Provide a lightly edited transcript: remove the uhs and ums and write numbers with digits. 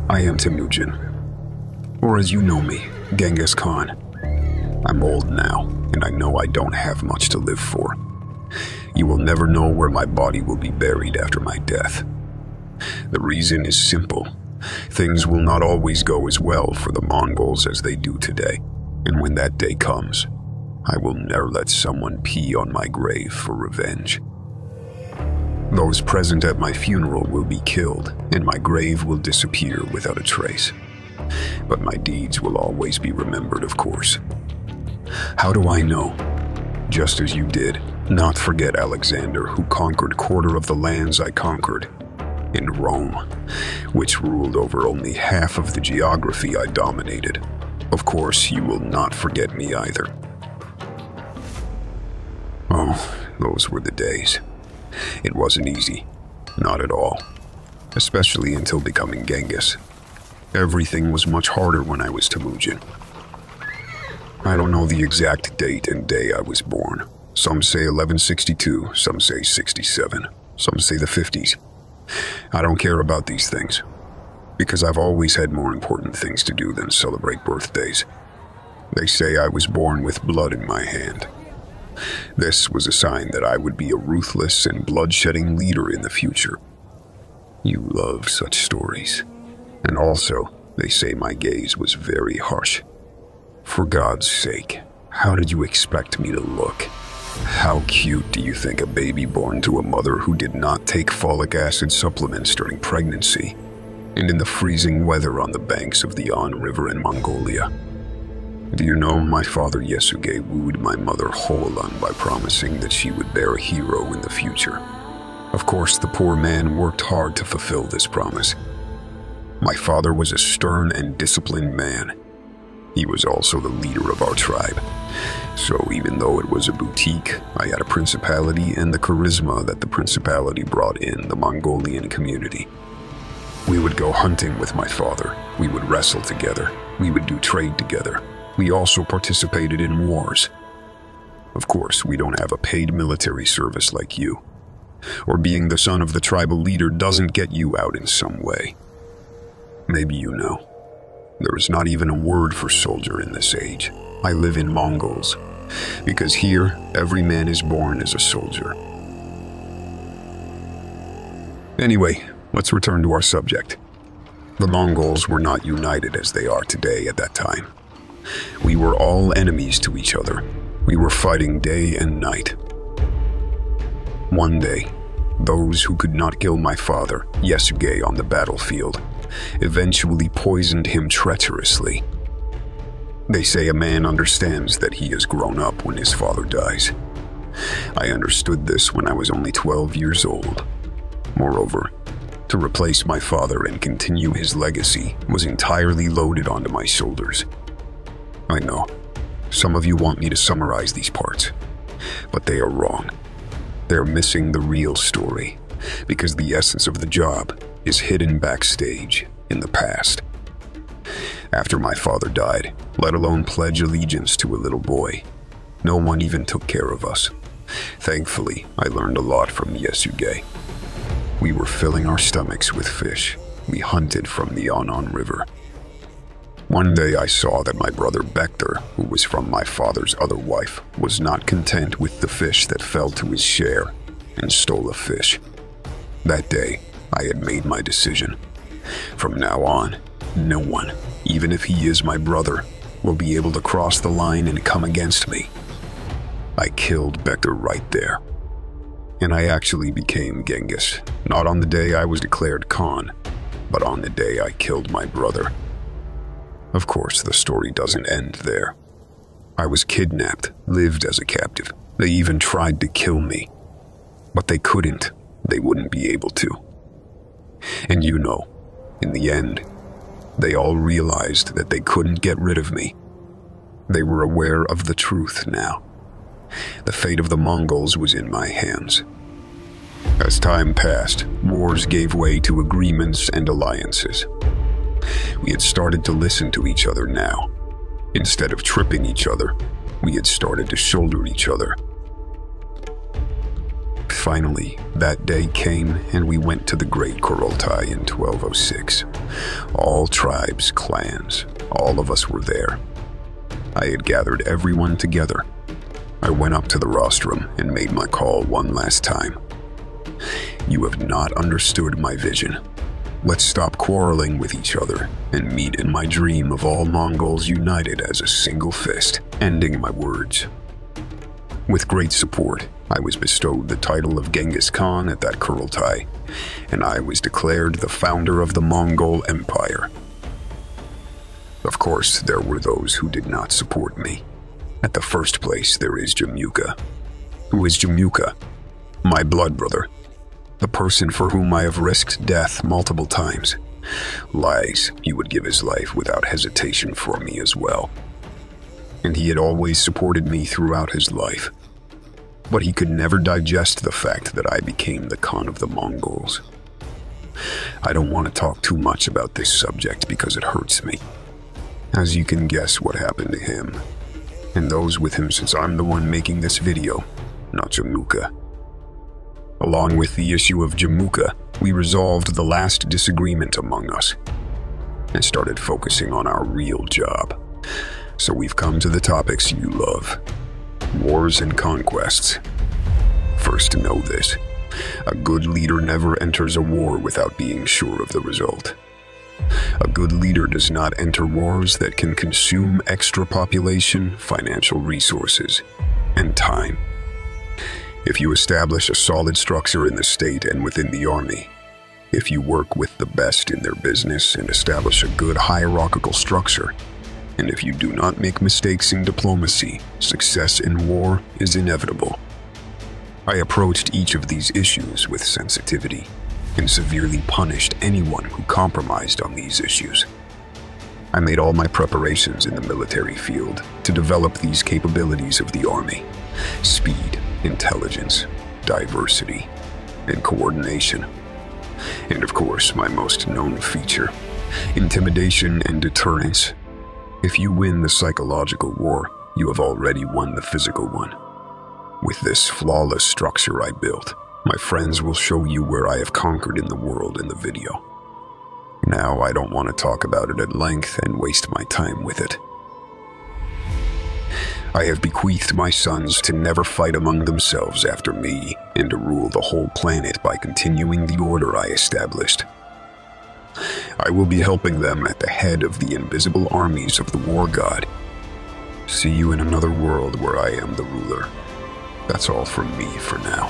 I am Temujin, or as you know me, Genghis Khan. I'm old now, and I know I don't have much to live for. You will never know where my body will be buried after my death. The reason is simple. Things will not always go as well for the Mongols as they do today, and when that day comes, I will never let someone pee on my grave for revenge. Those present at my funeral will be killed, and my grave will disappear without a trace. But my deeds will always be remembered, of course. How do I know? Just as you did, not forget Alexander, who conquered quarter of the lands I conquered, in Rome, which ruled over only half of the geography I dominated. Of course, you will not forget me either. Oh, those were the days. It wasn't easy. Not at all. Especially until becoming Genghis. Everything was much harder when I was Temujin. I don't know the exact date and day I was born. Some say 1162, some say 67, some say the 50s. I don't care about these things, because I've always had more important things to do than celebrate birthdays. They say I was born with blood in my hand. This was a sign that I would be a ruthless and blood-shedding leader in the future. You love such stories. And also, they say my gaze was very harsh. For God's sake, how did you expect me to look? How cute do you think a baby born to a mother who did not take folic acid supplements during pregnancy, and in the freezing weather on the banks of the An River in Mongolia? Do you know my father Yasuge wooed my mother Hoalan by promising that she would bear a hero in the future? Of course, the poor man worked hard to fulfill this promise. My father was a stern and disciplined man. He was also the leader of our tribe. So even though it was a boutique, I had a principality and the charisma that the principality brought in the Mongolian community. We would go hunting with my father. We would wrestle together. We would do trade together. We also participated in wars. Of course, we don't have a paid military service like you. Or being the son of the tribal leader doesn't get you out in some way. Maybe you know. There is not even a word for soldier in this age. I live in Mongols, because here, every man is born as a soldier. Anyway, let's return to our subject. The Mongols were not united as they are today at that time. We were all enemies to each other. We were fighting day and night. One day, those who could not kill my father, Yasuge, on the battlefield, eventually poisoned him treacherously. They say a man understands that he has grown up when his father dies. I understood this when I was only 12 years old. Moreover, to replace my father and continue his legacy was entirely loaded onto my shoulders. I know, some of you want me to summarize these parts, but they are wrong. They're missing the real story, because the essence of the job is hidden backstage in the past. After my father died, let alone pledge allegiance to a little boy, no one even took care of us. Thankfully, I learned a lot from Yasuge. We were filling our stomachs with fish. We hunted from the An River. One day I saw that my brother Bekter, who was from my father's other wife, was not content with the fish that fell to his share and stole a fish. That day, I had made my decision. From now on, no one, even if he is my brother, will be able to cross the line and come against me. I killed Bekter right there. And I actually became Genghis, not on the day I was declared Khan, but on the day I killed my brother. Of course, the story doesn't end there. I was kidnapped, lived as a captive. They even tried to kill me. But they couldn't. They wouldn't be able to. And you know, in the end, they all realized that they couldn't get rid of me. They were aware of the truth now. The fate of the Mongols was in my hands. As time passed, wars gave way to agreements and alliances. We had started to listen to each other now. Instead of tripping each other, we had started to shoulder each other. Finally, that day came and we went to the Great Kurultai in 1206. All tribes, clans, all of us were there. I had gathered everyone together. I went up to the rostrum and made my call one last time. You have not understood my vision. Let's stop quarreling with each other and meet in my dream of all Mongols united as a single fist, ending my words. With great support, I was bestowed the title of Genghis Khan at that Kurultai, and I was declared the founder of the Mongol Empire. Of course, there were those who did not support me. At the first place, there is Jamuka. Who is Jamuka? My blood brother. The person for whom I have risked death multiple times. Lies, he would give his life without hesitation for me as well. And he had always supported me throughout his life. But he could never digest the fact that I became the Khan of the Mongols. I don't want to talk too much about this subject because it hurts me. As you can guess what happened to him, and those with him, since I'm the one making this video, not Jamuka. Along with the issue of Jamuka, we resolved the last disagreement among us and started focusing on our real job. So we've come to the topics you love. Wars and conquests. First, to know this. A good leader never enters a war without being sure of the result. A good leader does not enter wars that can consume extra population, financial resources, and time. If you establish a solid structure in the state and within the army, if you work with the best in their business and establish a good hierarchical structure, and if you do not make mistakes in diplomacy, success in war is inevitable. I approached each of these issues with sensitivity and severely punished anyone who compromised on these issues. I made all my preparations in the military field to develop these capabilities of the army: speed, intelligence, diversity, and coordination. And of course, my most known feature, intimidation and deterrence. If you win the psychological war, you have already won the physical one. With this flawless structure I built, my friends will show you where I have conquered in the world in the video. Now I don't want to talk about it at length and waste my time with it. I have bequeathed my sons to never fight among themselves after me and to rule the whole planet by continuing the order I established. I will be helping them at the head of the invisible armies of the War God. See you in another world where I am the ruler. That's all from me for now.